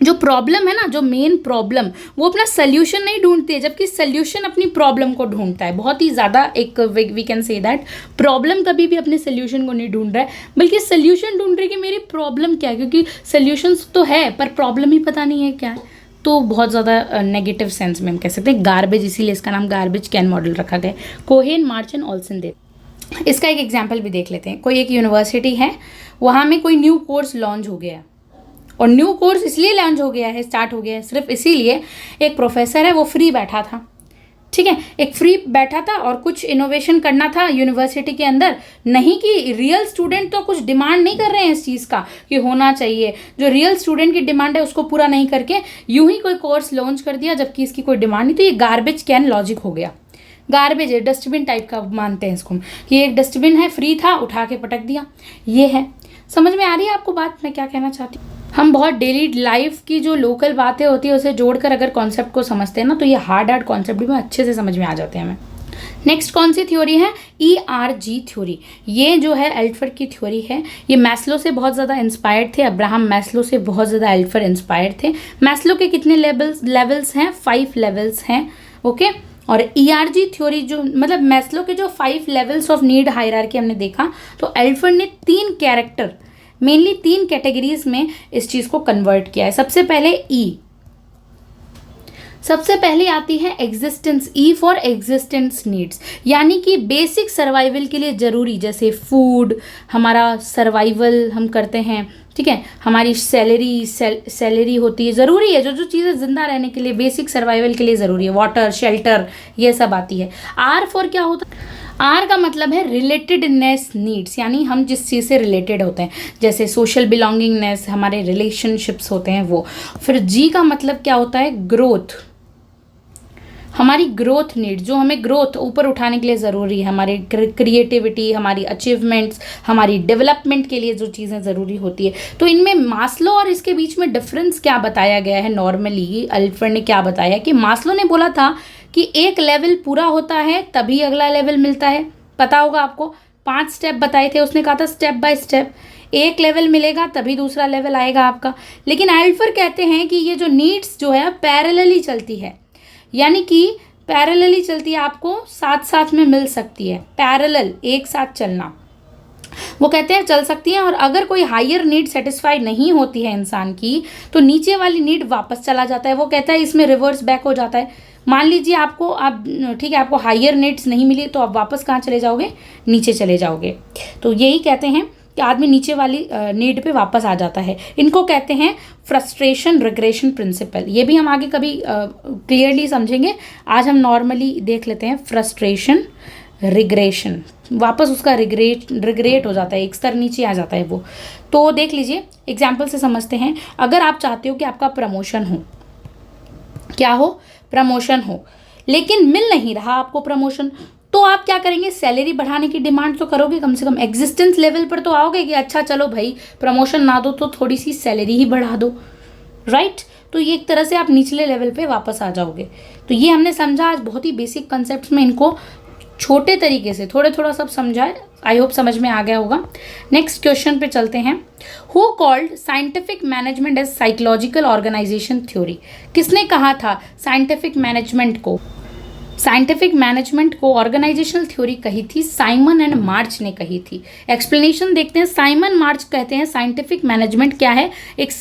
S1: जो प्रॉब्लम है ना, जो मेन प्रॉब्लम, वो अपना सल्यूशन नहीं ढूंढती है, जबकि सल्यूशन अपनी प्रॉब्लम को ढूंढता है। बहुत ही ज़्यादा एक we can say that problem कभी भी अपने सल्यूशन को नहीं ढूंढ रहा है, बल्कि सल्यूशन ढूंढ रही है कि मेरी प्रॉब्लम क्या है, क्योंकि सल्यूशंस तो है पर प्रॉब्लम ही पता नहीं है क्या है। तो बहुत ज़्यादा नेगेटिव सेंस में हम कह सकते हैं गार्बेज, इसीलिए इसका नाम गार्बेज कैन मॉडल रखा गया। कोहेन, मार्च एंड ऑल्सन दे। इसका एक एग्जाम्पल भी देख लेते हैं। कोई एक यूनिवर्सिटी है, वहाँ में कोई न्यू कोर्स लॉन्च हो गया, और न्यू कोर्स इसलिए लॉन्च हो गया है, स्टार्ट हो गया है सिर्फ इसीलिए, एक प्रोफेसर है वो फ्री बैठा था, ठीक है, एक फ्री बैठा था और कुछ इनोवेशन करना था यूनिवर्सिटी के अंदर। नहीं कि रियल स्टूडेंट तो कुछ डिमांड नहीं कर रहे हैं इस चीज़ का कि होना चाहिए, जो रियल स्टूडेंट की डिमांड है उसको पूरा नहीं करके यूं ही कोई कोर्स लॉन्च कर दिया जबकि इसकी कोई डिमांड नहीं। तो ये गार्बेज कैन लॉजिक हो गया। गार्बेज है, डस्टबिन टाइप का मानते हैं इसको, ये एक डस्टबिन है, फ्री था, उठा के पटक दिया, ये है। समझ में आ रही है आपको बात मैं क्या कहना चाहती हूँ? हम बहुत डेली लाइफ की जो लोकल बातें होती है उसे जोड़कर अगर कॉन्सेप्ट को समझते हैं ना, तो ये हार्ड कॉन्सेप्ट भी अच्छे से समझ में आ जाते हैं हमें। नेक्स्ट कौन सी थ्योरी है? ERG theory. ये जो है एल्फर की थ्योरी है। ये मैस्लो से बहुत ज़्यादा इंस्पायर्ड थे, अब्राहम मैस्लो से बहुत ज़्यादा एल्फर इंस्पायर्ड थे। मैस्लो के कितने लेवल्स हैं? 5 लेवल्स हैं, ओके। और ERG थ्योरी जो मतलब मैस्लो के जो 5 लेवल्स ऑफ नीड हायरार्की हमने देखा, तो एल्फर ने 3 कैरेक्टर मेनली 3 कैटेगरीज में इस चीज़ को कन्वर्ट किया है। सबसे पहले सबसे पहले आती है existence, E for existence needs, यानी कि बेसिक सर्वाइवल के लिए ज़रूरी, जैसे फूड, हमारा सर्वाइवल हम करते हैं, ठीक है, हमारी सैलरी होती है, ज़रूरी है, जो चीज़ें ज़िंदा रहने के लिए बेसिक सर्वाइवल के लिए ज़रूरी है, वाटर, शेल्टर, ये सब आती है। आर फॉर क्या होता है? आर का मतलब है रिलेटेडनेस नीड्स, यानी हम जिस चीज़ से रिलेटेड होते हैं, जैसे सोशल बिलोंगिंगनेस, हमारे रिलेशनशिप्स होते हैं वो। फिर जी का मतलब क्या होता है? ग्रोथ, हमारी ग्रोथ नीड, जो हमें ग्रोथ ऊपर उठाने के लिए ज़रूरी है, हमारी क्रिएटिविटी, हमारी अचीवमेंट्स, हमारी डेवलपमेंट के लिए जो चीज़ें ज़रूरी होती है। तो इनमें मास्लो और इसके बीच में डिफरेंस क्या बताया गया है? नॉर्मली एल्फर ने क्या बताया कि मास्लो ने बोला था कि एक लेवल पूरा होता है तभी अगला लेवल मिलता है। पता होगा आपको, 5 स्टेप बताए थे, उसने कहा था स्टेप बाय स्टेप, एक लेवल मिलेगा तभी दूसरा लेवल आएगा आपका। लेकिन एल्फर कहते हैं कि ये जो नीड्स जो है पैरेलली चलती है, यानी कि पैरेलली चलती है, आपको साथ साथ में मिल सकती है, पैरेलल, एक साथ चलना, वो कहते हैं चल सकती हैं। और अगर कोई हायर नीड सेटिस्फाई नहीं होती है इंसान की, तो नीचे वाली नीड वापस चला जाता है। वो कहता है इसमें रिवर्स बैक हो जाता है। मान लीजिए आप ठीक है, आपको हायर नीड्स नहीं मिली, तो आप वापस कहाँ चले जाओगे? नीचे चले जाओगे। तो यही कहते हैं कि आदमी नीचे वाली नीड पे वापस आ जाता है। इनको कहते हैं फ्रस्ट्रेशन रिग्रेशन प्रिंसिपल। ये भी हम आगे कभी क्लियरली समझेंगे, आज हम नॉर्मली देख लेते हैं फ्रस्ट्रेशन रिग्रेशन। वापस उसका रिग्रेट हो जाता है, एक स्तर नीचे आ जाता है वो। तो देख लीजिए, एग्जाम्पल से समझते हैं। अगर आप चाहते हो कि आपका प्रमोशन हो, क्या हो? प्रमोशन हो, लेकिन मिल नहीं रहा आपको प्रमोशन, तो आप क्या करेंगे? सैलरी बढ़ाने की डिमांड तो करोगे, कम से कम एग्जिस्टेंस लेवल पर तो आओगे कि अच्छा चलो भाई प्रमोशन ना दो तो थोड़ी सी सैलरी ही बढ़ा दो, राइट? तो ये एक तरह से आप निचले लेवल पे वापस आ जाओगे। तो ये हमने समझा आज बहुत ही बेसिक कंसेप्ट में, इनको छोटे तरीके से थोड़ा सब समझाए। आई होप समझ में आ गया होगा। नेक्स्ट क्वेश्चन पे चलते हैं। Who called scientific management as psychological organization theory? किसने कहा था साइंटिफिक मैनेजमेंट को? साइंटिफिक मैनेजमेंट को ऑर्गेनाइजेशनल थ्योरी कही थी, साइमन एंड मार्च ने कही थी। एक्सप्लेनेशन देखते हैं। साइमन मार्च कहते हैं साइंटिफिक मैनेजमेंट क्या है? एक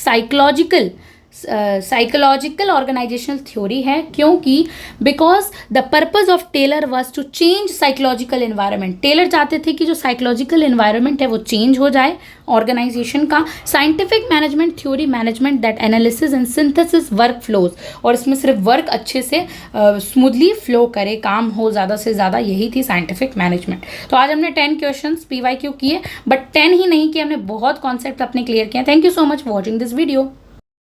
S1: साइकोलॉजिकल ऑर्गेनाइजेशनल थ्योरी है, क्योंकि because the purpose of Taylor was to change psychological environment. Taylor चाहते थे कि जो साइकोलॉजिकल एनवायरनमेंट है वो चेंज हो जाए ऑर्गेनाइजेशन का। Scientific management theory, management that analysis and synthesis work flows, और इसमें सिर्फ वर्क अच्छे से स्मूथली फ्लो करे, काम हो ज़्यादा से ज़्यादा, यही थी साइंटिफिक मैनेजमेंट। तो आज हमने 10 क्वेश्चंस PYQ किए, बट 10 ही नहीं किए, हमने बहुत कॉन्सेप्ट अपने क्लियर किए। Thank you so much for watching this video.